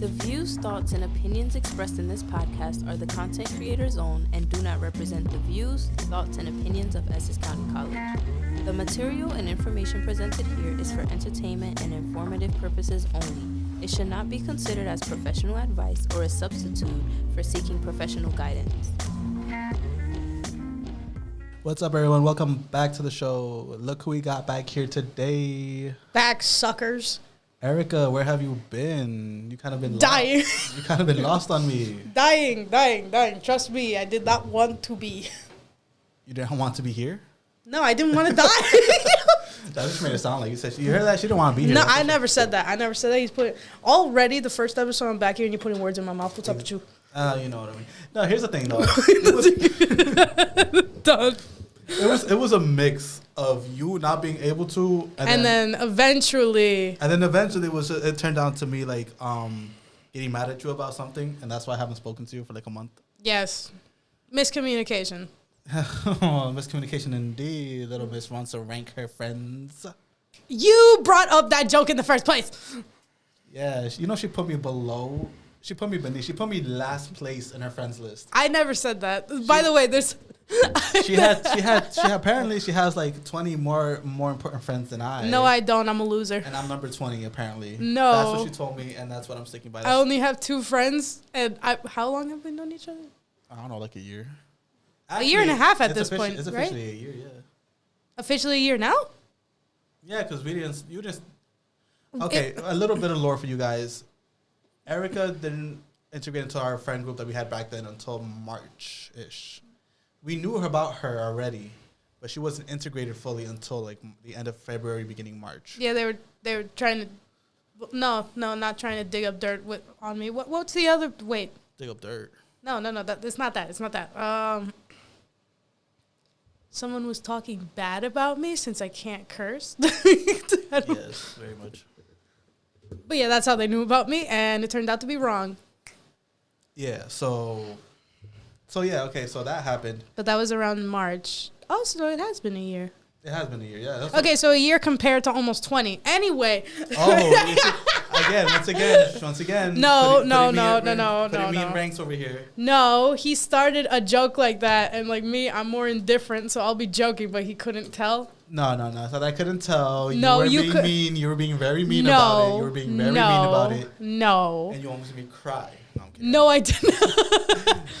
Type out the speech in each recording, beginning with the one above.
The views, thoughts, and opinions expressed in this podcast are the content creator's own and do not represent the views, thoughts, and opinions of Essex County College. The material and information presented here is for entertainment and informative purposes only. It should not be considered as professional advice or a substitute for seeking professional guidance. What's up, everyone? Welcome back to the show. Look who we got back here today. Back, suckers. Erica, where have you been? You kind of been dying. You kind of been lost on me. Dying. Trust me, I did not want to be. You didn't want to be here? No, I didn't want to die. That just made it sound like you said. You heard that? She didn't want to be here. No, I never said that. He's putting already the first episode. I'm back here and you're putting words in my mouth. What's up with you? You know what I mean. No, here's the thing though. Done. It was a mix of you not being able to, and then eventually it turned down to me like getting mad at you about something, and that's why I haven't spoken to you for like a month. Yes, miscommunication. Miscommunication indeed. Little Miss wants to rank her friends. You brought up that joke in the first place. Yeah, she put me below. She put me beneath. She put me last place in her friends list. I never said that. By the way, there's. She apparently she has like 20 more important friends than I. No, I don't. I'm a loser. And I'm number 20 apparently. No. That's what she told me, and that's what I'm sticking by. I only have 2 friends, and how long have we known each other? I don't know, like a year. Actually, a year and a half at this point, it's right? officially a year, yeah. Officially a year now? Yeah, because Okay, a little bit of lore for you guys. Erica didn't integrate into our friend group that we had back then until March-ish. We knew about her already, but she wasn't integrated fully until like the end of February, beginning March. Yeah, they were trying to. No, not trying to dig up dirt on me. What's the other? Wait. Dig up dirt. No. It's not that. Someone was talking bad about me since I can't curse. Yes, very much. But yeah, that's how they knew about me, and it turned out to be wrong. Yeah. So yeah. Okay. So that happened. But that was around March. Oh, so it has been a year. It has been a year. Yeah. Okay, so a year compared to almost 20. Anyway. Once again. No. Putting me in ranks over here. No, he started a joke like that, and like me, I'm more indifferent, so I'll be joking, but he couldn't tell. No. So I couldn't tell. No, you were being mean. You were being very mean about it. You were being very mean about it. No. And you almost made me cry. No, I didn't.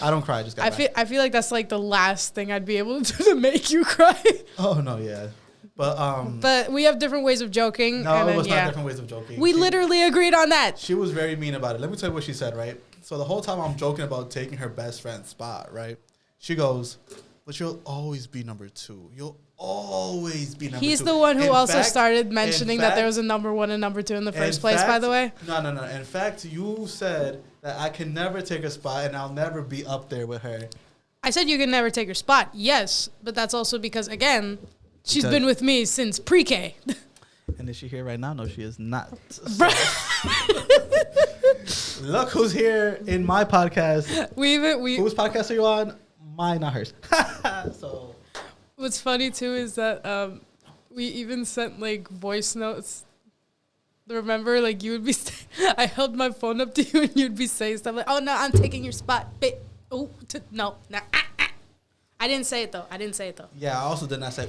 I don't cry. I just got back. I feel like that's like the last thing I'd be able to do to make you cry. Oh no, yeah, but we have different ways of joking. No, it was not different ways of joking. We literally agreed on that. She was very mean about it. Let me tell you what she said. Right. So the whole time I'm joking about taking her best friend's spot. Right. She goes, "But you'll always be number 2. You'll always be number 2." He's the one who also started mentioning that there was a number 1 and number 2 in the first place. By the way. No. In fact, you said that I can never take her spot and I'll never be up there with her. I said you can never take her spot, yes, but that's also because, again, she's been with me since pre-K. And is she here right now? No, she is not. So. Look who's here in my podcast. Whose podcast are you on? Mine, not hers. So. What's funny, too, is that we even sent, like, voice notes. Remember, like, you would be, I held my phone up to you and you'd be saying stuff like, "Oh, no, I'm taking your spot. No. I didn't say it, though. Yeah, I also did not say,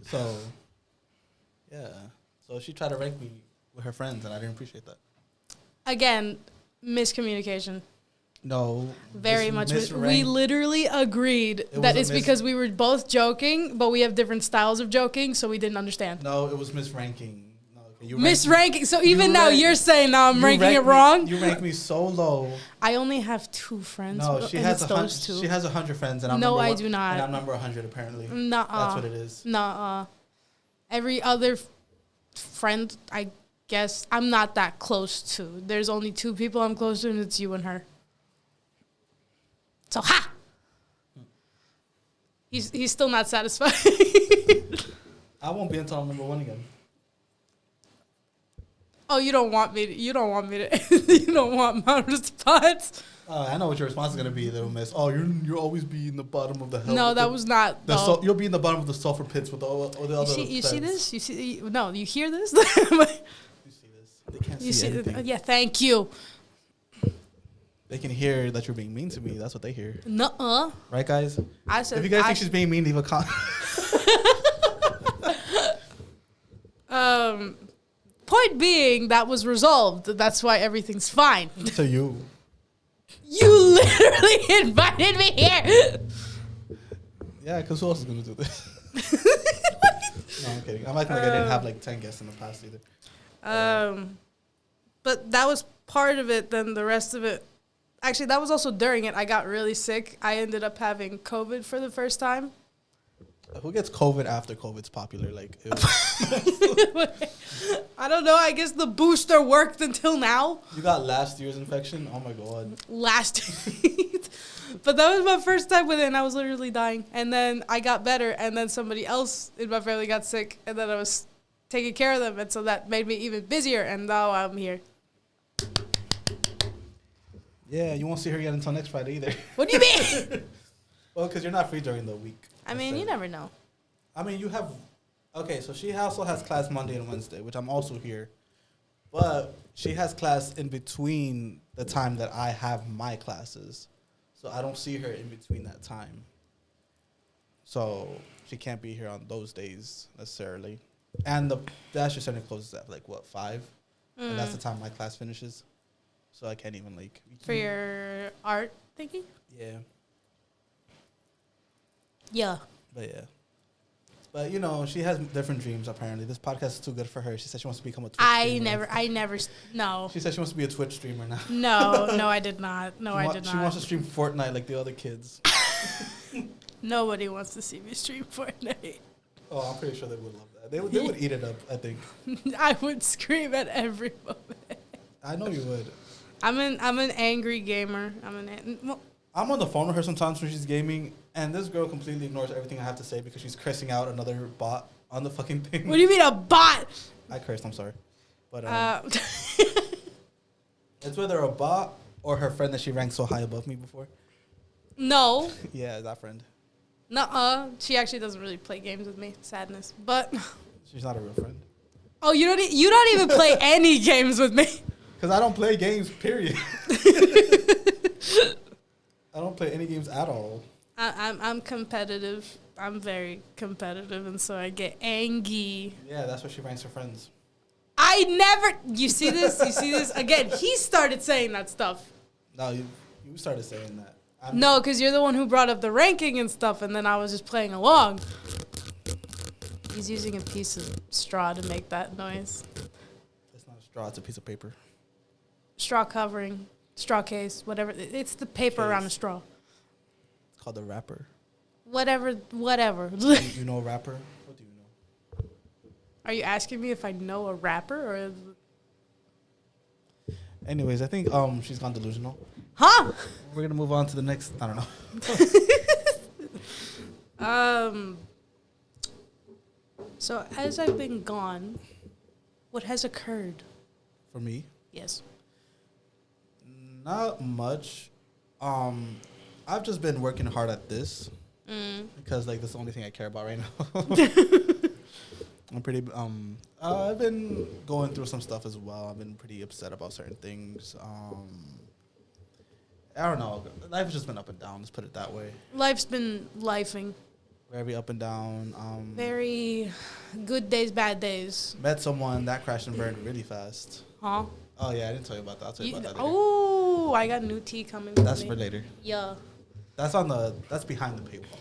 So, yeah. So she tried to rank me with her friends, and I didn't appreciate that. Again, miscommunication. No. Very much. We literally agreed that it's because we were both joking, but we have different styles of joking, so we didn't understand. No, it was misranking. No, okay, misranking. So even now you're saying now I'm ranking it wrong? You rank me so low. I only have 2 friends. No, she has 100 friends, and I'm no, I do not. And I'm number 100 apparently. Nuh-uh. That's what it is. Nuh-uh. Every other friend, I guess, I'm not that close to. There's only 2 people I'm close to, and it's you and her. So, ha! He's still not satisfied. I won't be until I'm number 1 again. Oh, you don't want me to, you don't want my response. I know what your response is going to be, little miss. Oh, you'll always be in the bottom of the hell. No, that was not. You'll be in the bottom of the sulfur pits with all the other. You see this? No, you hear this? You see this? They can't see anything. Yeah, thank you. They can hear that you're being mean to me. That's what they hear. Nuh-uh. Right, guys? I said, If you guys think she's being mean, leave a comment. Point being, that was resolved. That's why everything's fine. To you. You literally invited me here. Yeah, because who else is going to do this? No, I'm kidding. I'm acting like I didn't have like 10 guests in the past either. But that was part of it. Then the rest of it, actually, that was also during it. I got really sick. I ended up having COVID for the first time. Who gets COVID after COVID's popular? Like, I don't know. I guess the booster worked until now. you got last year's infection? Oh my god. But that was my first time with it, and I was literally dying. And then I got better, and then somebody else in my family got sick, and then I was taking care of them, and so that made me even busier, and now I'm here. Yeah, you won't see her again until next Friday either. What do you mean? Well, because you're not free during the week. I mean, you never know. I mean, you have... Okay, so she also has class Monday and Wednesday, which I'm also here. But she has class in between the time that I have my classes. So I don't see her in between that time. So she can't be here on those days necessarily. And the Dasher Center closes at, like, what, 5? And that's the time my class finishes. So I can't even, like... For your art thingy? Yeah. Yeah. But yeah. But, you know, she has different dreams, apparently. This podcast is too good for her. She said she wants to become a Twitch streamer. No. She said she wants to be a Twitch streamer now. No, I did not. No, I did not. She wants to stream Fortnite like the other kids. Nobody wants to see me stream Fortnite. Oh, I'm pretty sure they would love that. They would eat it up, I think. I would scream at every moment. I know you would. I'm an angry gamer. I'm on the phone with her sometimes when she's gaming, and this girl completely ignores everything I have to say because she's cursing out another bot on the fucking thing. What do you mean a bot? I cursed, I'm sorry. But it's whether a bot or her friend that she ranked so high above me before. No. Yeah, that friend. Nuh-uh. She actually doesn't really play games with me. Sadness. But She's not a real friend. oh, you don't even play any games with me. Because I don't play games, period. I don't play any games at all. I'm competitive. I'm very competitive, and so I get angry. Yeah, that's what she ranks her friends. I never... You see this? Again, he started saying that stuff. No, you started saying that. No, because you're the one who brought up the ranking and stuff, and then I was just playing along. He's using a piece of straw to make that noise. It's not a straw, it's a piece of paper. Straw covering, straw case, whatever. It's the paper around the straw. It's called a wrapper. Whatever. You know a rapper? What do you know? Are you asking me if I know a rapper or... Anyways, I think she's gone delusional. Huh? We're going to move on to the next, I don't know. So as I've been gone, what has occurred? For me? Yes. Not much. I've just been working hard at this because like that's the only thing I care about right now. I'm pretty. I've been going through some stuff as well. I've been pretty upset about certain things. I don't know. Life's just been up and down. Let's put it that way. Life's been lifing. Very up and down. Very good days, bad days. Met someone that crashed and burned really fast. Huh? Oh yeah, I didn't tell you about that. I'll tell you about that later. Oh, I got new tea coming. That's for later. Yeah. That's behind the paywall.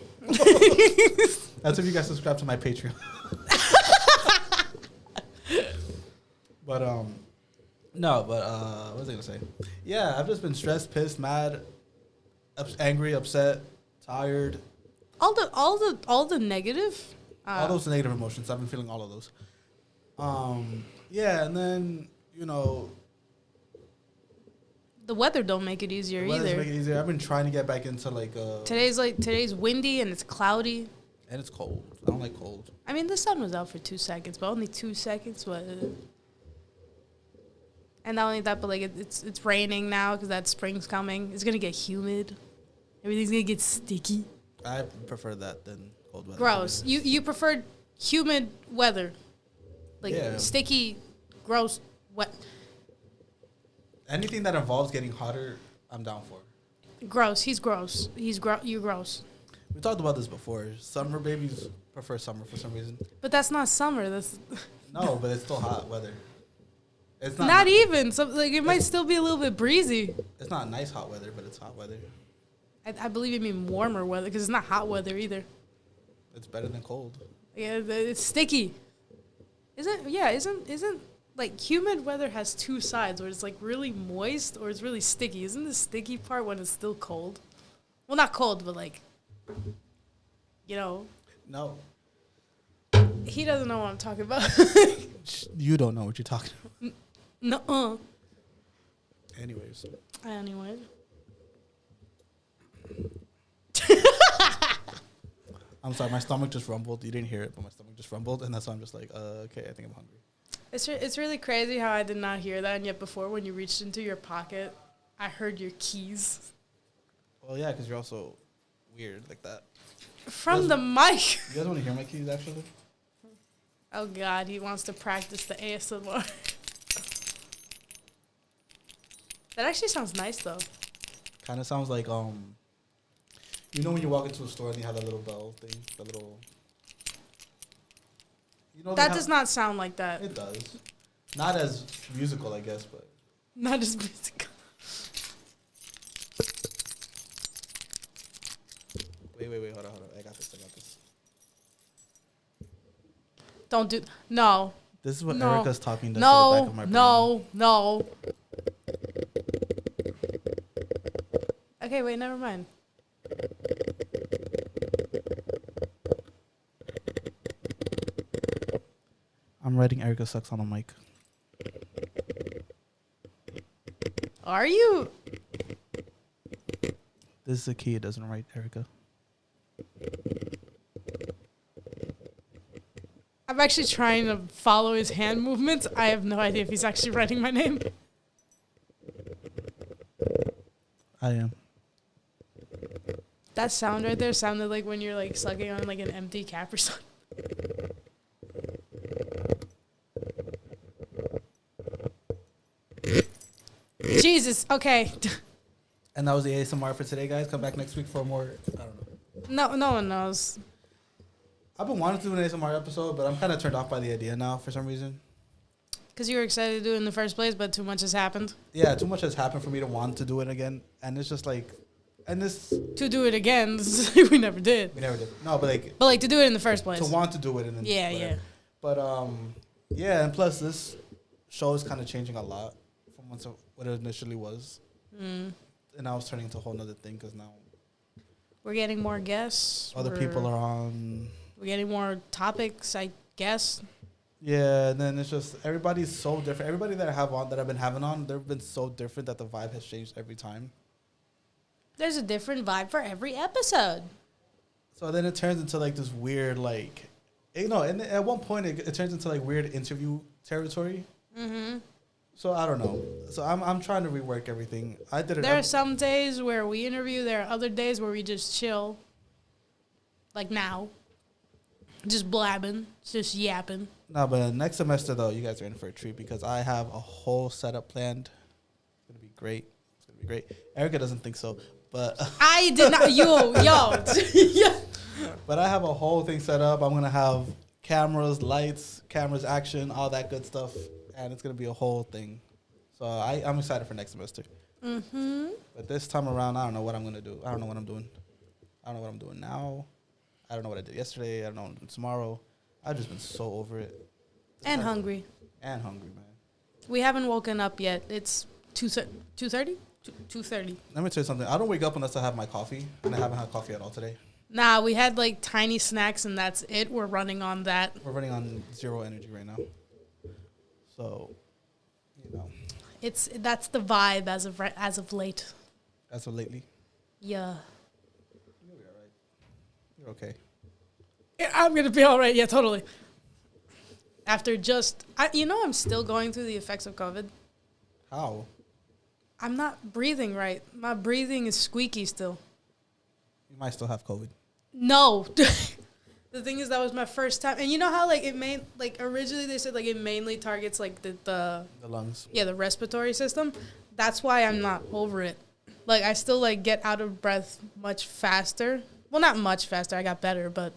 That's if you guys subscribe to my Patreon. But what was I gonna say? Yeah, I've just been stressed, pissed, mad, angry, upset, tired. All the negative. All those negative emotions. I've been feeling all of those. Yeah, and then the weather don't make it easier either. Make it easier. I've been trying to get back into Today's windy and it's cloudy. And it's cold. I don't like cold. I mean, the sun was out for 2 seconds, but only 2 seconds. And not only that, but like it's raining now because that spring's coming. It's gonna get humid. Everything's gonna get sticky. I prefer that than cold weather. Gross. You preferred humid weather, like sticky, gross, wet. anything that involves getting hotter, I'm down for. Gross. He's gross. You're gross. We talked about this before. Summer babies prefer summer for some reason. But that's not summer. That's No, but it's still hot weather. It's not even. So, like, it might still be a little bit breezy. It's not nice hot weather, but it's hot weather. I believe you mean warmer weather because it's not hot weather either. It's better than cold. Yeah, it's sticky. Isn't like humid weather has two sides where it's like really moist or it's really sticky. Isn't the sticky part when it's still cold? Well, not cold, but like, you know. No. He doesn't know what I'm talking about. You don't know what you're talking about. No. Anyways. Anyway. I'm sorry, my stomach just rumbled. You didn't hear it, but my stomach just rumbled, and that's why I'm just like, okay, I think I'm hungry. It's really crazy how I did not hear that, and yet before when you reached into your pocket, I heard your keys. Well, yeah, because you're also weird like that. From the mic. You guys want to hear my keys, actually? Oh, God, he wants to practice the ASMR. That actually sounds nice, though. Kind of sounds like, you know when you walk into a store and you have that little bell thing? The little... You know That does not sound like that. It does. Not as musical, I guess, but... Not as musical. Wait, hold on. I got this. Don't do... No. This is what No. Erica's talking to the back of my brain. No. Okay, wait, never mind. I'm writing Erica sucks on the mic. Are you? This is the key. It doesn't write Erica. I'm actually trying to follow his hand movements. I have no idea if he's actually writing my name. I am. That sound right there sounded like when you're like sucking on like an empty Capri Sun. Jesus. Okay. And that was the ASMR for today, guys. Come back next week for more. I don't know. No one knows. I've been wanting to do an ASMR episode, but I'm kind of turned off by the idea now for some reason. Because you were excited to do it in the first place, but too much has happened. Yeah, too much has happened for me to want to do it again. And it's just like, and this... To do it again, we never did. We never did. No, but like... But like to do it in the first place. To want to do it and then... Yeah, whatever. yeah. But, yeah, and plus this show is kind of changing a lot from what it initially was. Mm. And now it's turning into a whole nother thing because now... We're getting more guests. Other people are on... We're getting more topics, I guess. Yeah, and then it's just everybody's so different. Everybody that I've been having on, they've been so different that the vibe has changed every time. There's a different vibe for every episode. So then it turns into like this weird like, and at one point it turns into like weird interview territory. Mm-hmm. So I don't know. So I'm trying to rework everything. I did it. There are some days where we interview. There are other days where we just chill. Like now. Just blabbing, just yapping. No, but next semester though, you guys are in for a treat because I have a whole setup planned. It's gonna be great. Erica doesn't think so, but I did not. Yo. Yeah. But I have a whole thing set up. I'm gonna have cameras, lights, action, all that good stuff, and it's gonna be a whole thing. So I'm excited for next semester. Mm-hmm. But this time around, I don't know what I'm gonna do. I don't know what I'm doing. I don't know what I'm doing now. I don't know what I did yesterday. I don't know what I'm doing tomorrow. I've just been so over it. And hungry. And hungry, man. We haven't woken up yet. It's 2:30? 2:30. Let me tell you something. I don't wake up unless I have my coffee, and I haven't had coffee at all today. Nah, we had like tiny snacks and that's it. We're running on that. We're running on zero energy right now. So, you know. That's the vibe as of late. As of lately. Yeah. You'll be all right. You're okay. Yeah, I'm gonna be all right. Yeah, totally. After I'm still going through the effects of COVID. How? I'm not breathing right. My breathing is squeaky still. You might still have COVID. No. The thing is, that was my first time. And you know how, like, originally they said, like, it mainly targets, like, the lungs. Yeah, the respiratory system. That's why I'm not over it. Like, I still, like, get out of breath much faster. Well, not much faster. I got better, but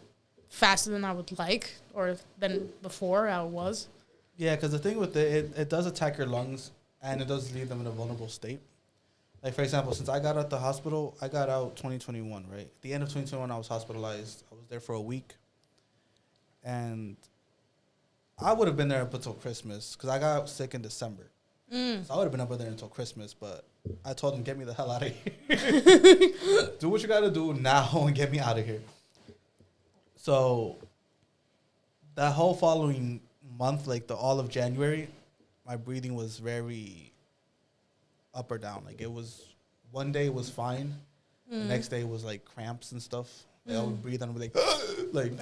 faster than I would like or than before I was. Yeah, because the thing with it does attack your lungs, and it does leave them in a vulnerable state. Like, for example, since I got out the hospital, I got out 2021, right? At the end of 2021, I was hospitalized. I was there for a week. And I would have been there up until Christmas because I got sick in December. So I would have been up there until Christmas, but I told them, get me the hell out of here. Do what you got to do now and get me out of here. So that whole following month, like all of January, my breathing was very up or down. Like, it was, one day it was fine. The next day it was like cramps and stuff. Like, I would breathe and I'd be like,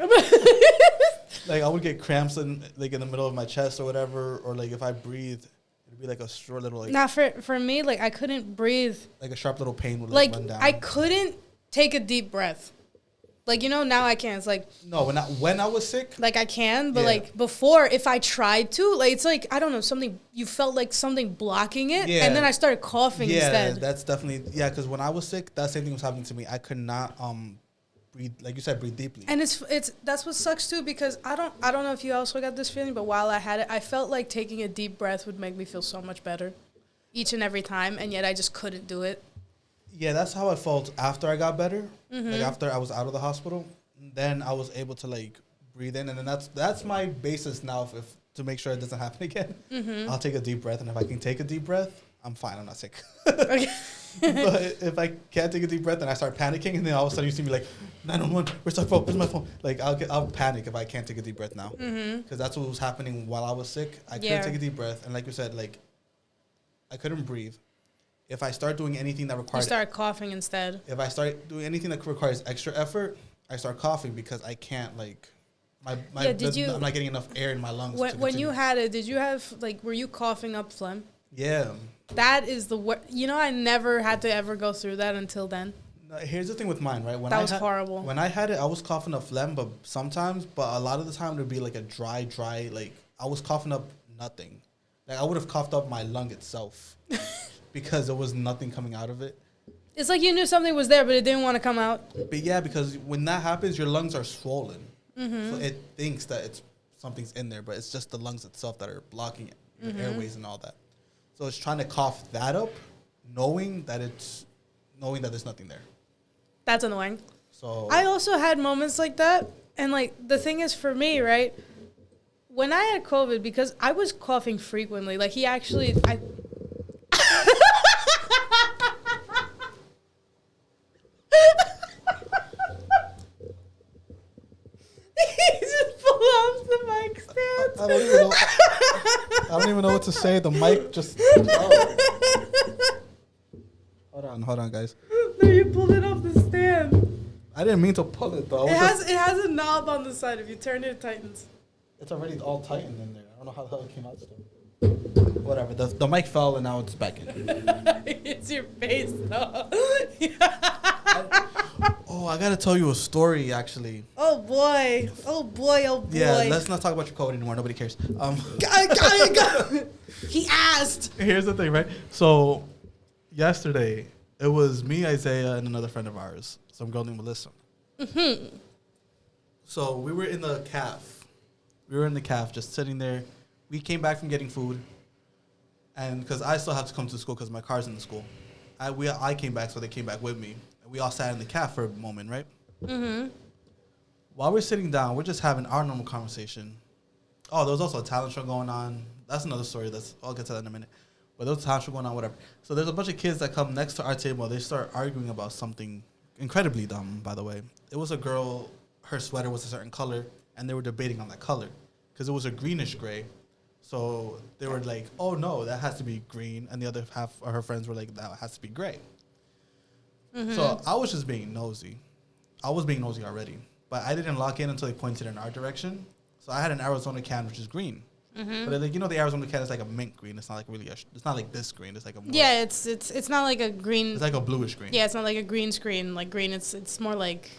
like I would get cramps in the middle of my chest or whatever, or like if I breathed, it'd be like a short little like. Nah, for me, like, I couldn't breathe. Like a sharp little pain would like run down. I couldn't take a deep breath. Like, you know, now I can. It's like, no, when I was sick, like, I can, but like before, if I tried to, like, it's like, I don't know, something, you felt like something blocking it, and then I started coughing instead. Yeah, that's definitely, because when I was sick, that same thing was happening to me. I could not breathe, like you said, breathe deeply. And it's that's what sucks too, because I don't know if you also got this feeling, but while I had it, I felt like taking a deep breath would make me feel so much better each and every time, and yet I just couldn't do it. Yeah, that's how I felt after I got better. Like, after I was out of the hospital, then I was able to, like, breathe in, and then that's my basis now to make sure it doesn't happen again. I'll take a deep breath, and if I can take a deep breath, I'm fine. I'm not sick. Okay. But if I can't take a deep breath and I start panicking, and then all of a sudden you see me like, 911, where's my phone? Where's my phone? Like, I'll panic if I can't take a deep breath now, because that's what was happening while I was sick. I couldn't take a deep breath, and like you said, like, I couldn't breathe. If I start doing anything that requires... You start coughing instead. If I start doing anything that requires extra effort, I start coughing because I can't, like... I'm not getting enough air in my lungs. When you had it, did you have, like, were you coughing up phlegm? Yeah. That is the worst. You know, I never had to ever go through that until then. No, here's the thing with mine, right? That was horrible. When I had it, I was coughing up phlegm, but a lot of the time, it would be, like, a dry, like... I was coughing up nothing. Like, I would have coughed up my lung itself. Because there was nothing coming out of it. It's like you knew something was there, but it didn't want to come out. But yeah, because when that happens, your lungs are swollen. So it thinks that something's in there, but it's just the lungs itself that are blocking it, your airways and all that. So it's trying to cough that up, knowing that there's nothing there. That's annoying. So I also had moments like that, and like the thing is for me, right? When I had COVID, because I was coughing frequently, like he just pulled off the mic stand. I don't even know what to say. The mic just... Hold on, guys. No, you pulled it off the stand. I didn't mean to pull it, though. It has a knob on the side. If you turn it, it tightens. It's already all tightened in there. I don't know how the hell it came out still. Whatever. The mic fell and now it's back in. It's your face, though. I gotta tell you a story, actually. Oh boy. Yeah, let's not talk about your code anymore. Nobody cares. He asked. Here's the thing, right? So, yesterday, it was me, Isaiah, and another friend of ours. Some girl named Melissa. So, we were in the caf. Just sitting there. We came back from getting food. And because I still have to come to school because my car's in the school. I came back, so they came back with me. And we all sat in the caf for a moment, right? While we're sitting down, we're just having our normal conversation. Oh, there was also a talent show going on. That's another story. I'll get to that in a minute. But there was a talent show going on, whatever. So there's a bunch of kids that come next to our table. They start arguing about something incredibly dumb, by the way. It was a girl, her sweater was a certain color, and they were debating on that color. Because it was a greenish gray. So they were like, oh, no, that has to be green. And the other half of her friends were like, that has to be gray. So I was just being nosy. I was being nosy already. But I didn't lock in until they pointed in our direction. So I had an Arizona can, which is green. But like, you know, the Arizona can is like a mint green. It's not like really it's not like this green. It's like a more, it's not like a green. It's like a bluish green. Yeah, it's not like a green screen. Like green, it's more like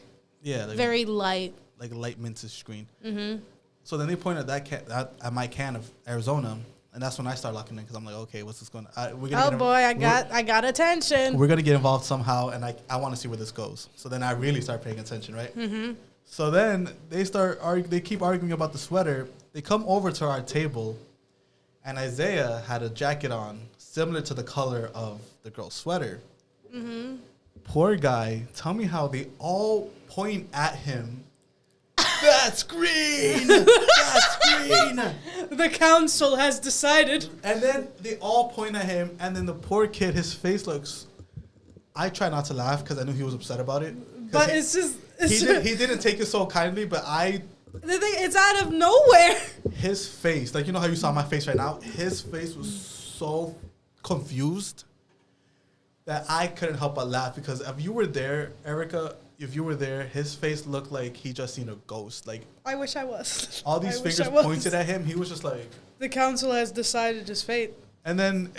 like very light. like light mintish green. Mm-hmm. So then they pointed at my can of Arizona, and that's when I start locking in because I'm like, okay, what's this going? I got attention. We're gonna get involved somehow, and I want to see where this goes. So then I really start paying attention, right? Mm-hmm. So then they keep arguing about the sweater. They come over to our table, and Isaiah had a jacket on similar to the color of the girl's sweater. Mm-hmm. Poor guy. Tell me how they all point at him. That's green. That's green. The council has decided. And then they all point at him, and then the poor kid, his face looks. I try not to laugh because I knew he was upset about it. But He didn't take it so kindly, but the thing, it's out of nowhere. His face, like, you know how you saw my face right now? His face was so confused that I couldn't help but laugh because if you were there, Erica, his face looked like he just seen a ghost. Like, I wish I was. All these fingers pointed at him. He was just like... The council has decided his fate. And then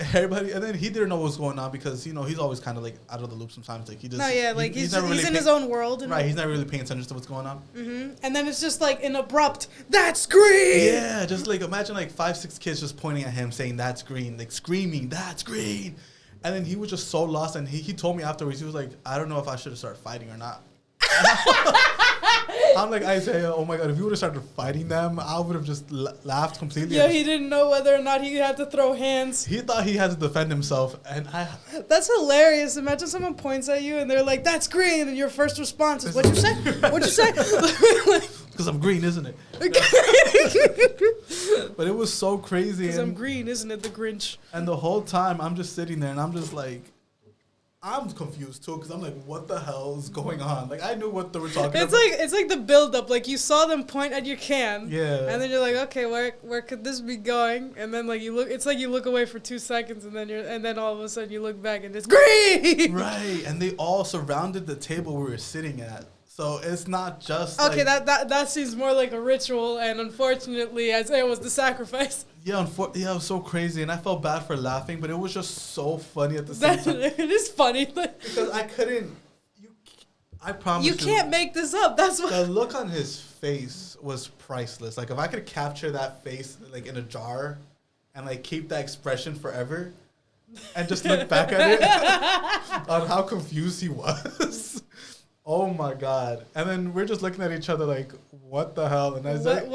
he didn't know what was going on because, you know, he's always kind of like out of the loop sometimes. Like, he just... No, yeah, like he's really in his own world. Right, he's not really paying attention to what's going on. Mm-hmm. And then it's just like an abrupt, that's green! Yeah, just like imagine like 5-6 kids just pointing at him saying that's green, like screaming, that's green. And then he was just so lost, and he told me afterwards, he was like, I don't know if I should have started fighting or not. I'm like, Isaiah, oh my God, if you would have started fighting them, I would have just laughed completely. Yeah, he didn't know whether or not he had to throw hands. He thought he had to defend himself, and That's hilarious. Imagine someone points at you, and they're like, that's green, and your first response is, what'd you say? What'd you say? Because I'm green, isn't it? But it was so crazy. Because I'm green, isn't it, the Grinch? And the whole time, I'm just sitting there, and I'm just like, I'm confused too, because I'm like, what the hell is going on? Like, I knew what they were talking about. It's like the build-up. Like, you saw them point at your can. Yeah. And then you're like, okay, where could this be going? And then, like, you look away for 2 seconds, and then all of a sudden you look back, and it's green! Right. And they all surrounded the table we were sitting at. So it's not just okay, that seems more like a ritual, and unfortunately, Isaiah was the sacrifice. Yeah, it was so crazy, and I felt bad for laughing, but it was just so funny at the same time. It is funny. Because I couldn't... I promise you can't make this up. That's what... The look on his face was priceless. Like, if I could capture that face, like, in a jar and, like, keep that expression forever and just look back at it on how confused he was... Oh my God. And then we're just looking at each other like, what the hell? And I was like,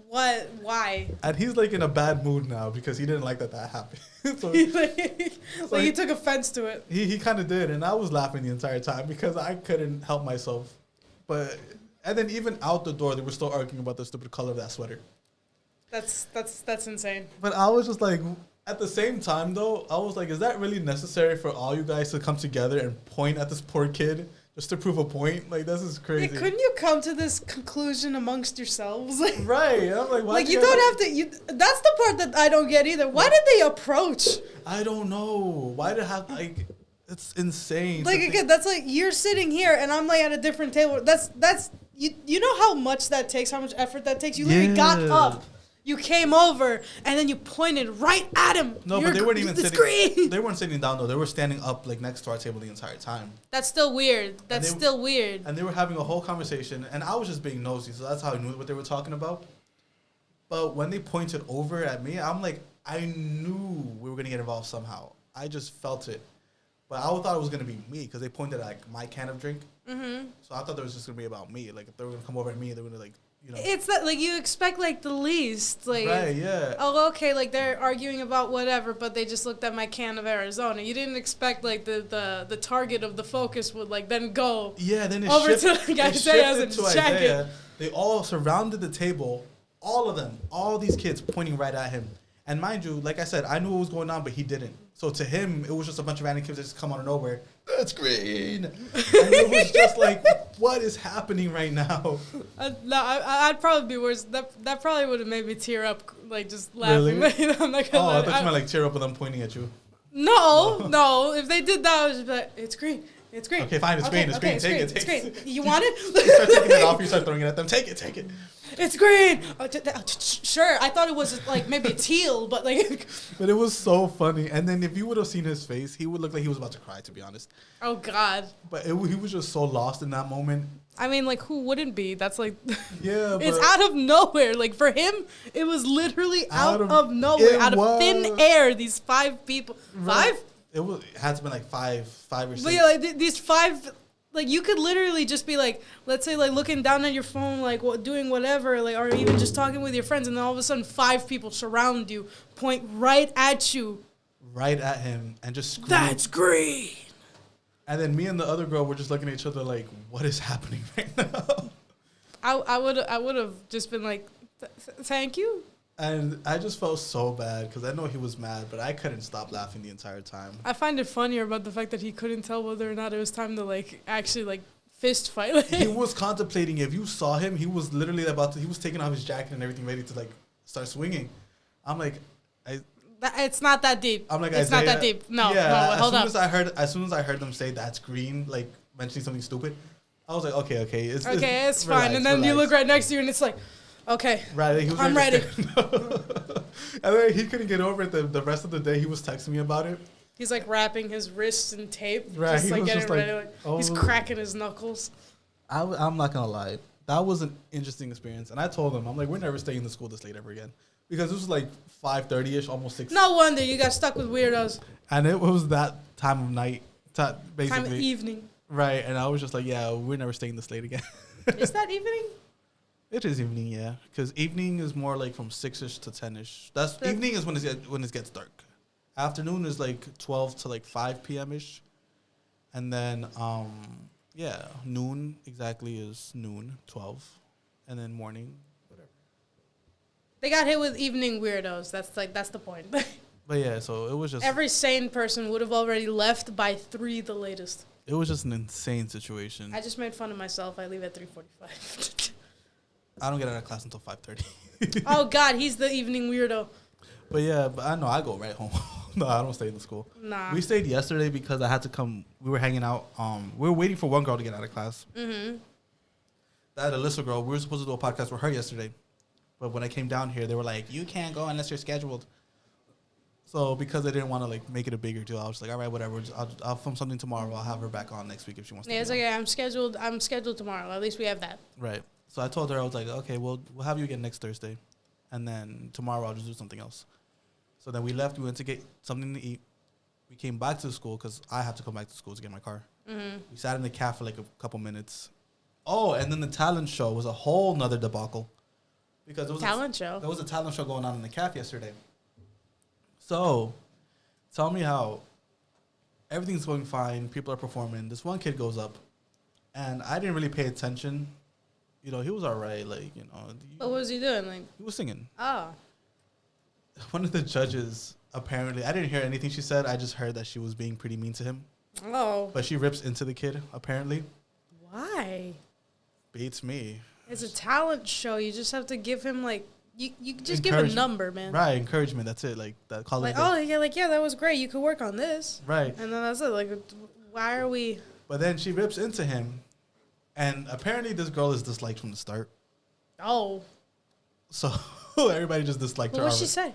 why? And he's like in a bad mood now because he didn't like that happened. So he took offense to it. He kind of did. And I was laughing the entire time because I couldn't help myself. And then even out the door, they were still arguing about the stupid color of that sweater. That's insane. But I was just like, at the same time though, I was like, is that really necessary for all you guys to come together and point at this poor kid? Just to prove a point? Like, this is crazy. Yeah, couldn't you come to this conclusion amongst yourselves? Like, right. I'm like, why? Like, you don't have to... that's the part that I don't get either. Why did they approach? I don't know. Why did have... Like, it's insane. Like, again, that's like, you're sitting here, and I'm, like, at a different table. That's... You know how much that takes, how much effort that takes? You literally got up. You came over, and then you pointed right at him. No, but they weren't even sitting. They weren't sitting down, though. They were standing up, like, next to our table the entire time. That's still weird. That's still weird. And they were having a whole conversation, and I was just being nosy, so that's how I knew what they were talking about. But when they pointed over at me, I'm like, I knew we were going to get involved somehow. I just felt it. But I thought it was going to be me, because they pointed at, like, my can of drink. Mm-hmm. So I thought it was just going to be about me. Like, if they were going to come over at me, they were going to, like, you know. It's that, like, you expect, like, the least. Like, right, yeah. Oh, okay, like, they're arguing about whatever, but they just looked at my can of Arizona. You didn't expect, like, the target of the focus would, like, then go then it over shifted, to Isaiah's jacket. Isaiah. They all surrounded the table, all of them, all these kids pointing right at him. And mind you, like I said, I knew what was going on, but he didn't. So to him, it was just a bunch of random kids that just come out of nowhere. That's green. And it was just like, what is happening right now? I'd probably be worse. That probably would have made me tear up, like, just laughing. Really? I'm not gonna I thought you meant like tear up with them pointing at you. No. If they did that, I was just like, it's green. It's green. Okay, fine, it's green. It's green. Take it. It's green. You want it? You start taking it off. You start throwing it at them. Take it. It's green. Sure. I thought it was like maybe teal, but like. But it was so funny. And then if you would have seen his face, he would look like he was about to cry, to be honest. Oh God. But he was just so lost in that moment. I mean, like, who wouldn't be? That's like, yeah, it's out of nowhere. Like, for him, it was literally out of nowhere, out of thin air. These 5 people, right. 5? It had to be like five or 6. But yeah, like these 5, like you could literally just be like, let's say, like looking down at your phone, like doing whatever, like, or even just talking with your friends, and then all of a sudden 5 people surround you, point right at you, right at him, and just scream. That's green. And then me and the other girl were just looking at each other like, what is happening right now? I would have just been like, thank you. And I just felt so bad because I know he was mad, but I couldn't stop laughing the entire time. I find it funnier about the fact that he couldn't tell whether or not it was time to like actually like fist fight. Like. He was contemplating. If you saw him, he was literally he was taking off his jacket and everything, ready to like start swinging. I'm like, it's not that deep. I'm like, it's not that deep. No, hold up. As soon as I heard them say that's green, like mentioning something stupid, I was like, okay, it's fine. Relax, And then you look right next to you and it's like, okay, right, he was I'm ready. And then he couldn't get over it the rest of the day. He was texting me about it. He's like wrapping his wrists in tape, right? just He like was getting just ready. like, Like, he's cracking his knuckles. I'm not gonna lie, that was an interesting experience. And I told him, I'm like, we're never staying in the school this late ever again. Because this was like 5:30ish, almost 6. No wonder you got stuck with weirdos. And it was that time of night, basically. Time of evening. Right, and I was just like, yeah, we're never staying this late again. Is that evening? It is evening, yeah. Because evening is more like from 6ish to 10ish. Evening is when it gets dark. Afternoon is like 12 to like 5 p.m.ish. And then, noon exactly is noon, 12. And then morning. They got hit with evening weirdos. That's the point. But yeah, so it was just... Every sane person would have already left by 3 the latest. It was just an insane situation. I just made fun of myself. I leave at 3:45. I don't get out of class until 5:30. Oh, God, he's the evening weirdo. But yeah, I know I go right home. No, I don't stay in the school. Nah. We stayed yesterday because I had to come. We were hanging out. We were waiting for one girl to get out of class. Mm-hmm. That Alyssa girl, we were supposed to do a podcast with her yesterday. But when I came down here, they were like, you can't go unless you're scheduled. So because I didn't want to like make it a bigger deal, I was like, all right, whatever. I'll film something tomorrow. I'll have her back on next week if she wants to. Yeah, it's like, yeah, I'm scheduled tomorrow. At least we have that. Right. So I told her, I was like, okay, we'll have you again next Thursday. And then tomorrow I'll just do something else. So then we left. We went to get something to eat. We came back to the school because I have to come back to school to get my car. Mm-hmm. We sat in the cafe for like a couple minutes. Oh, and then the talent show was a whole nother debacle. Because there was there was a talent show going on in the cafe yesterday. So, tell me how everything's going fine. People are performing. This one kid goes up, and I didn't really pay attention. You know, he was all right. Like, you know. What was he doing? Like, he was singing. Oh. One of the judges, apparently, I didn't hear anything she said. I just heard that she was being pretty mean to him. Oh. But she rips into the kid, apparently. Why? Beats me. It's a talent show. You just have to give him, like, you just give a number, man. Right, encouragement. That's it. Like, that. Call like, it oh, yeah, like, yeah, that was great. You could work on this. Right. And then that's it. Like, why are we... But then she rips into him, and apparently this girl is disliked from the start. Oh. So everybody just disliked her. What did she say?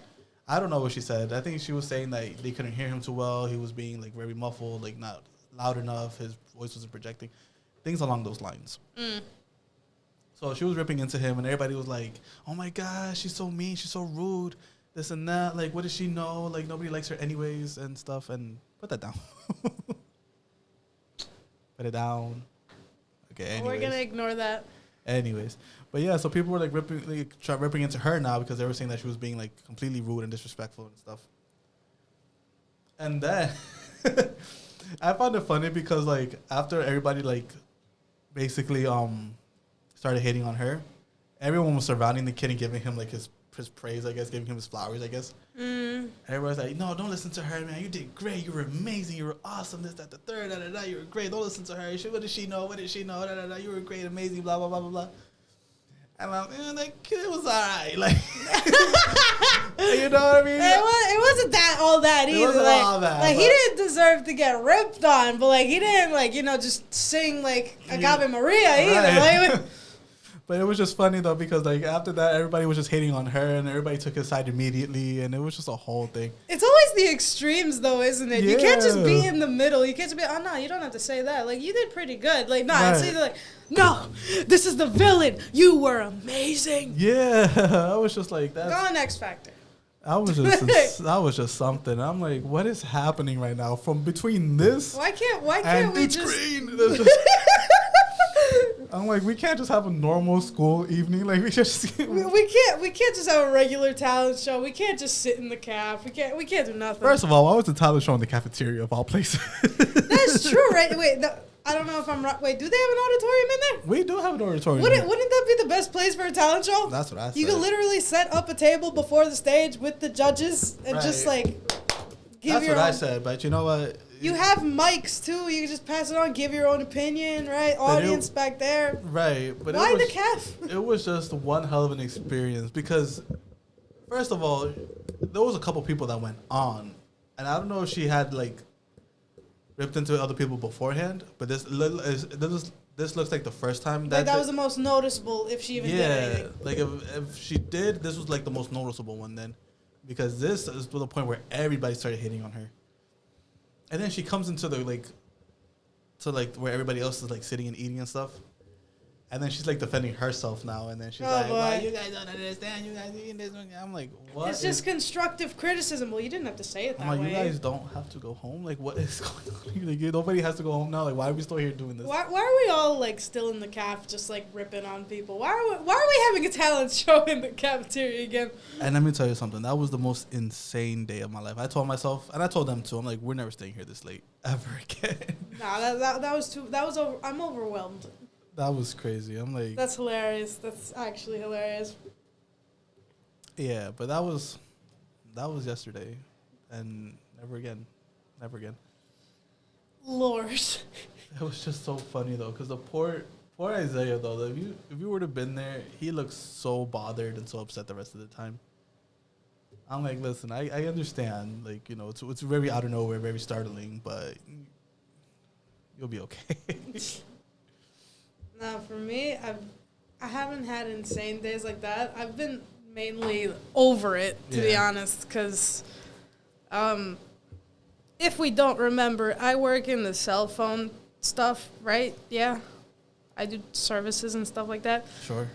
I don't know what she said. I think she was saying that they couldn't hear him too well. He was being, like, very muffled, like, not loud enough. His voice wasn't projecting. Things along those lines. Mm. So she was ripping into him, and everybody was like, oh, my gosh, she's so mean. She's so rude. This and that. Like, what does she know? Like, nobody likes her anyways and stuff. And put that down. Put it down. Okay, anyways. We're going to ignore that. Anyways. But, yeah, so people were, like, ripping into her now because they were saying that she was being, like, completely rude and disrespectful and stuff. And then I found it funny because, like, after everybody, like, basically started hating on her, everyone was surrounding the kid and giving him, like, his praise, I guess, giving him his flowers, I guess. Mm. Everybody's like, no, don't listen to her, man. You did great. You were amazing. You were awesome. This, that, the third, da, da, da. You were great. Don't listen to her. What did she know? What did she know? Da, da, da. You were great, amazing, blah, blah, blah, blah, blah. And I'm like, it was all right. Like, You know what I mean? It wasn't that all that either. wasn't like, all that, like he but- didn't deserve to get ripped on, but like he didn't like just sing like Agave Maria either. Right. Like, But it was just funny though because like after that everybody was just hating on her and everybody took his side immediately and it was just a whole thing. it's always the extremes though, isn't it? You can't just be Yeah. in the middle. You can't just be, oh no, you don't have to say that. Like you did pretty good. Like no, it's Right. either like, no, this is the villain. You were amazing. Yeah, I was just like that. Go on X Factor. That was just something. I'm like, what is happening right now? From between this Why can't and we it's just green. there's just- I'm like, we can't just have a normal school evening. Like we just we can't just have a regular talent show. We can't just sit in the caf. We can't do nothing. First of all, why was the talent show in the cafeteria of all places? That's true, right? Wait, no, I don't know if I'm right. Wait, do they have an auditorium in there? We do have an auditorium. Wouldn't that be the best place for a talent show? That's what I said. You could literally set up a table before the stage with the judges and just Right. like give That's your what I own. said, but you know what? You have mics too. You can just pass it on, give your own opinion, right? Audience back there. Right, but Why it was, the calf? It was just one hell of an experience because, first of all, there was a couple people that went on, and I don't know if she had like ripped into other people beforehand, but this looks like the first time That was the most noticeable, if she even did anything. like if she did, this was like the most noticeable one then, because this is to the point where everybody started hitting on her, and then she comes into the where everybody else is like sitting and eating and stuff. And then she's like defending herself now, and then she's like, "Why you guys don't understand? You guys eating this one?" I'm like, "What?" It's just constructive criticism. Well, you didn't have to say it that I'm like, way. "You guys don't have to go home. Like, what is going on? Like, nobody has to go home now. Like, why are we still here doing this?" Why are we all like still in the caf, just like ripping on people? Why are we having a talent show in the cafeteria again? And let me tell you something. That was the most insane day of my life. I told myself, and I told them too. I'm like, "We're never staying here this late ever again." Nah, that was too. That was over. I'm overwhelmed. That was crazy. I'm like, That's hilarious. That's actually hilarious. yeah, but that was yesterday, and never again. Lord. It was just so funny though, because the poor Isaiah though. If you would have been there, he looks so bothered and so upset the rest of the time. I'm like, listen, I understand, like, you know, it's very out of nowhere, very startling, but you'll be okay. Now, for me, I haven't had insane days like that. I've been mainly over it, to be honest, because if we don't remember, I work in the cell phone stuff, right? Yeah. I do services and stuff like that. Sure.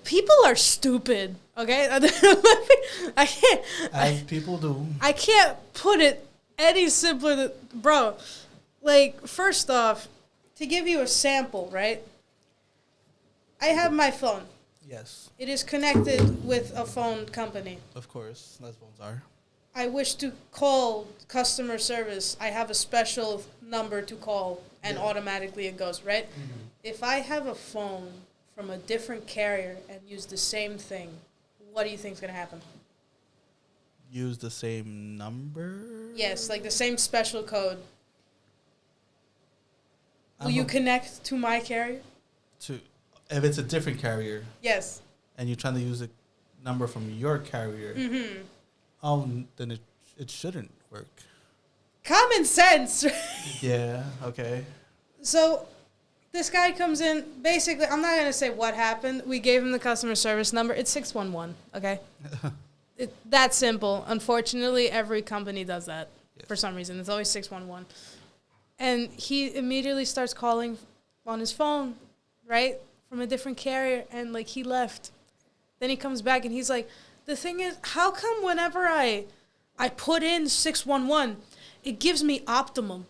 People are stupid, okay? I can't. As people do. I can't put it any simpler than, bro. Like, first off, to give you a sample, right? I have my phone. Yes, It is connected with a phone company. of course. That's phones are. I wish to call customer service. I have a special number to call, and automatically it goes, right? Mm-hmm. If I have a phone from a different carrier and use the same thing, what do you think is going to happen? Use the same number? Yes, like the same special code. Will I'm you a- connect to my carrier? If it's a different carrier Yes. and you're trying to use a number from your carrier, then it shouldn't work. Common sense. Yeah, okay. So this guy comes in. Basically, I'm not going to say what happened. We gave him the customer service number. It's 611, okay? That simple. Unfortunately, every company does that for some reason. It's always 611. And he immediately starts calling on his phone, right, from a different carrier, and, like, he left. Then he comes back, and he's like, the thing is, how come whenever I put in 611, it gives me Optimum?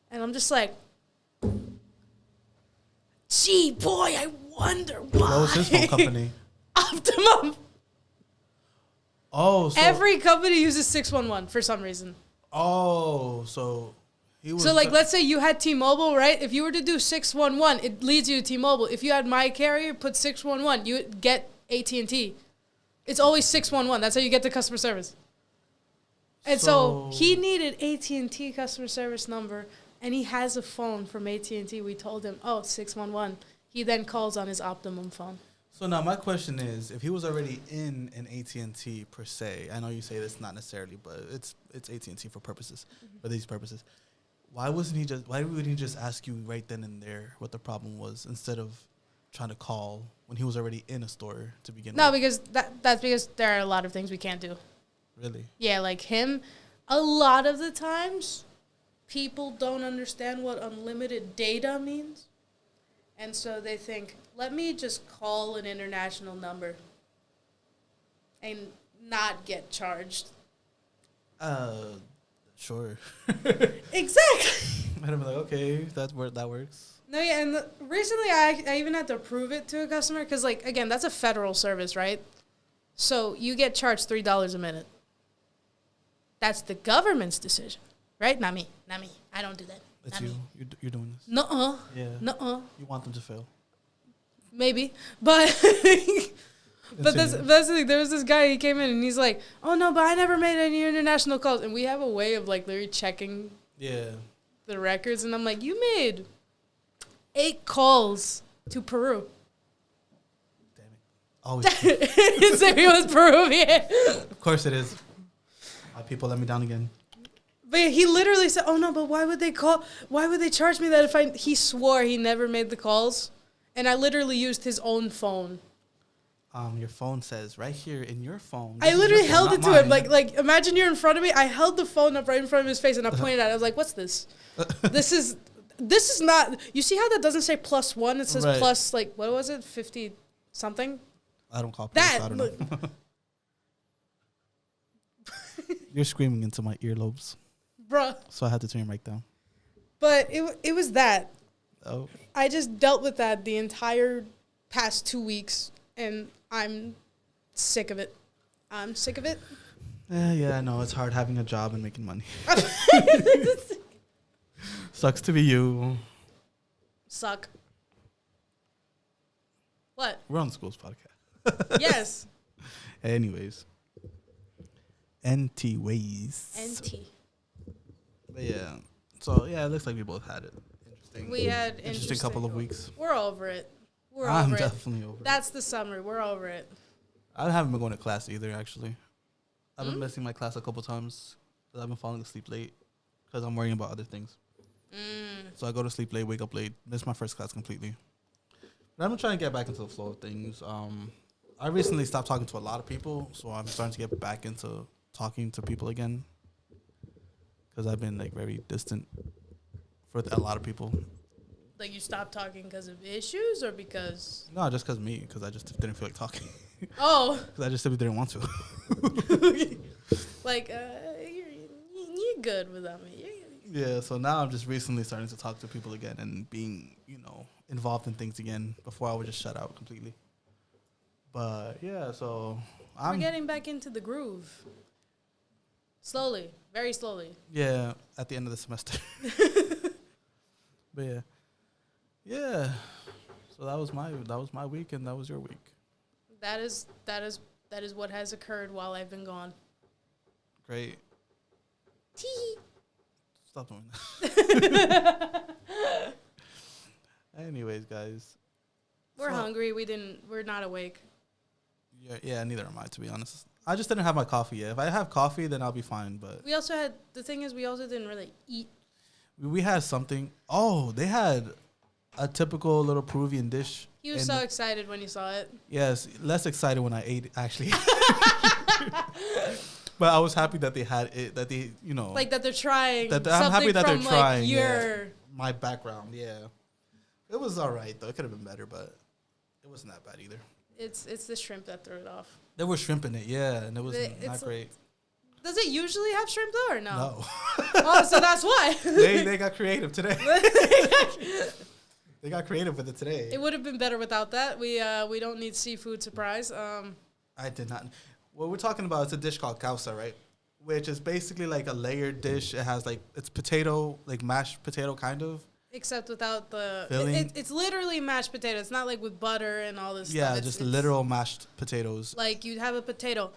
And I'm just like, gee, boy, I wonder why. What was his phone company? Optimum. Oh, so Every company uses 611 for some reason. so he was. So, like, let's say you had T-Mobile, right? If you were to do 611, it leads you to T-Mobile. If you had my carrier, put 611, you would get AT&T. It's always 611. That's how you get the customer service. And so he needed AT&T customer service number, and he has a phone from AT&T. We told him, 611. He then calls on his Optimum phone. So now my question is, if he was already in an AT&T per se, I know you say that's not necessarily, but it's AT&T for these purposes. Why wouldn't he just ask you right then and there what the problem was instead of trying to call when he was already in a store to begin with? No, because that's because there are a lot of things we can't do. Really? Yeah, like him, a lot of the times, people don't understand what unlimited data means. And so they think, let me just call an international number and not get charged. Sure. Exactly. I'd be like, okay, that works. No, yeah, and recently I even had to prove it to a customer because, like, again, that's a federal service, right? So you get charged $3 a minute. That's the government's decision, right? Not me. I don't do that. It's not you. Me. You're doing this. Nuh-uh. Yeah. Nuh-uh. You want them to fail. Maybe. But but that's the thing. There was this guy, he came in and he's like, oh, no, but I never made any international calls. And we have a way of, like, literally checking the records. And I'm like, you made 8 calls to Peru. Damn it. Always. So he was Peruvian. Of course it is. People let me down again. But he literally said, oh, no, but why would they call? Why would they charge me that if he swore he never made the calls? And I literally used his own phone. Your phone says right here in your phone. I literally held it to him. Like, imagine you're in front of me. I held the phone up right in front of his face and I pointed at it. I was like, what's this? This is not, you see how that doesn't say +1? It says plus, like, what was it? 50 something? I don't call police. I don't know. You're screaming into my earlobes. Bruh. So I had to turn your mic down. But it was that. Oh. I just dealt with that the entire past 2 weeks, and I'm sick of it. I'm sick of it. Yeah, I know. It's hard having a job and making money. Sucks to be you. Suck. What? We're on the Schools podcast. Yes. Anyways. NT ways. NT. But yeah. So, yeah, it looks like we both had it. Interesting. We had interesting couple of weeks. We're over it. I'm definitely over it. That's the summary. We're over it. I haven't been going to class either, actually. I've been missing my class a couple times. I've been falling asleep late because I'm worrying about other things. So I go to sleep late, wake up late, miss my first class completely. But I've been trying to get back into the flow of things. I recently stopped talking to a lot of people, so I'm starting to get back into talking to people again because I've been like very distant for a lot of people. Like you stopped talking because of issues or because? No, just because I just didn't feel like talking. Oh. Because I just simply didn't want to. Like, you're good without me. Yeah, so now I'm just recently starting to talk to people again and being, involved in things again. Before I would just shut out completely. But yeah, so we're getting back into the groove. Slowly, very slowly. Yeah, at the end of the semester. But yeah. So that was my week, and that was your week. That is what has occurred while I've been gone. Great. Tee. Stop doing that. Anyways, guys. We're hungry. We're not awake. Yeah, neither am I, to be honest. I just didn't have my coffee yet. If I have coffee, then I'll be fine. But we also didn't really eat. We had something. Oh, they had a typical little Peruvian dish. He was so excited when he saw it. Yes, less excited when I ate it, actually. But I was happy that they had it, that they, like that they're trying. I'm happy that they're trying. Like my background, yeah. It was all right, though. It could have been better, but it wasn't that bad either. It's the shrimp that threw it off. There was shrimp in it, yeah, and it was not great. Does it usually have shrimp, though, or no? No. Oh, so that's why. They got creative today. They got creative with it today. It would have been better without that. We don't need seafood surprise. I did not. What we're talking about is a dish called causa, right? Which is basically like a layered dish. It has it's potato, like mashed potato kind of. Except without the filling. It's literally mashed potato. It's not like with butter and all this stuff. Yeah, just literal mashed potatoes. Like you'd have a potato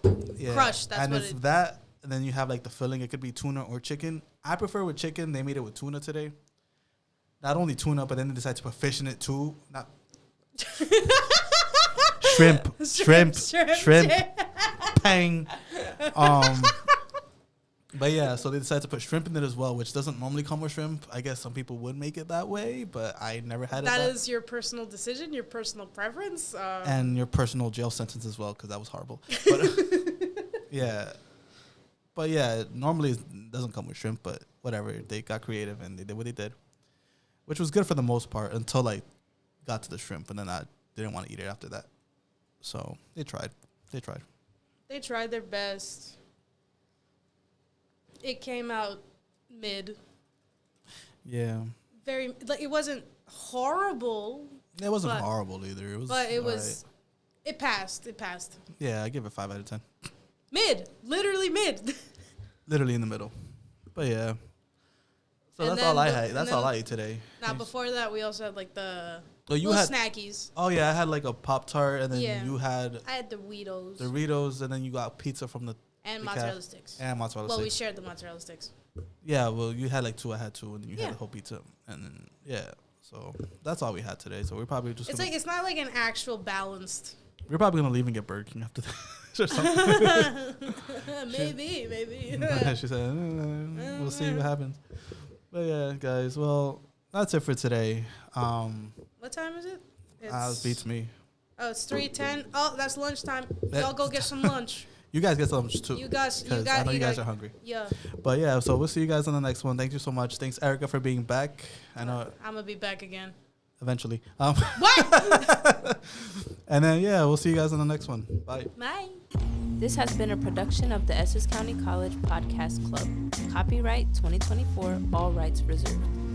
crushed. That's and what it's that. And then you have like the filling. It could be tuna or chicken. I prefer with chicken. They made it with tuna today. Not only tuna, but then they decided to put fish in it too. shrimp, pang. But yeah, so they decided to put shrimp in it as well, which doesn't normally come with shrimp. I guess some people would make it that way, but I never had it. That is your personal decision, your personal preference, and your personal jail sentence as well, because that was horrible. But yeah, normally it doesn't come with shrimp, but whatever. They got creative and they did what they did, which was good for the most part until I got to the shrimp, and then I didn't want to eat it after that. So they tried. They tried their best. It came out mid. Yeah. Very, like, it wasn't horrible. It wasn't horrible either. It was. It passed. Yeah, I give it 5 out of 10. Mid, literally mid. Literally in the middle. But yeah. So that's all I had. That's all I ate today. Now before that, we also had like the snackies. Oh yeah, I had like a Pop-Tart, and then you had. I had Doritos. Doritos, and then you got pizza from the. And mozzarella sticks. Well, we shared the mozzarella sticks. Yeah, well, you had like 2, I had 2, and then you had the whole pizza, and then so that's all we had today. So we're probably just. It's not like an actual balanced. We're probably gonna leave and get Burger King after that or something. maybe. She said, "We'll see what happens." But yeah, guys. Well, that's it for today. What time is it? It beats me. Oh, it's 3:10. Oh, that's lunchtime. Y'all go get some lunch. You guys get some too. I know you guys are hungry. Yeah. But yeah, so we'll see you guys on the next one. Thank you so much. Thanks, Erica, for being back. I know. I'm gonna be back again. Eventually. What? And then we'll see you guys on the next one. Bye. Bye. This has been a production of the Essex County College Podcast Club. Copyright 2024. All rights reserved.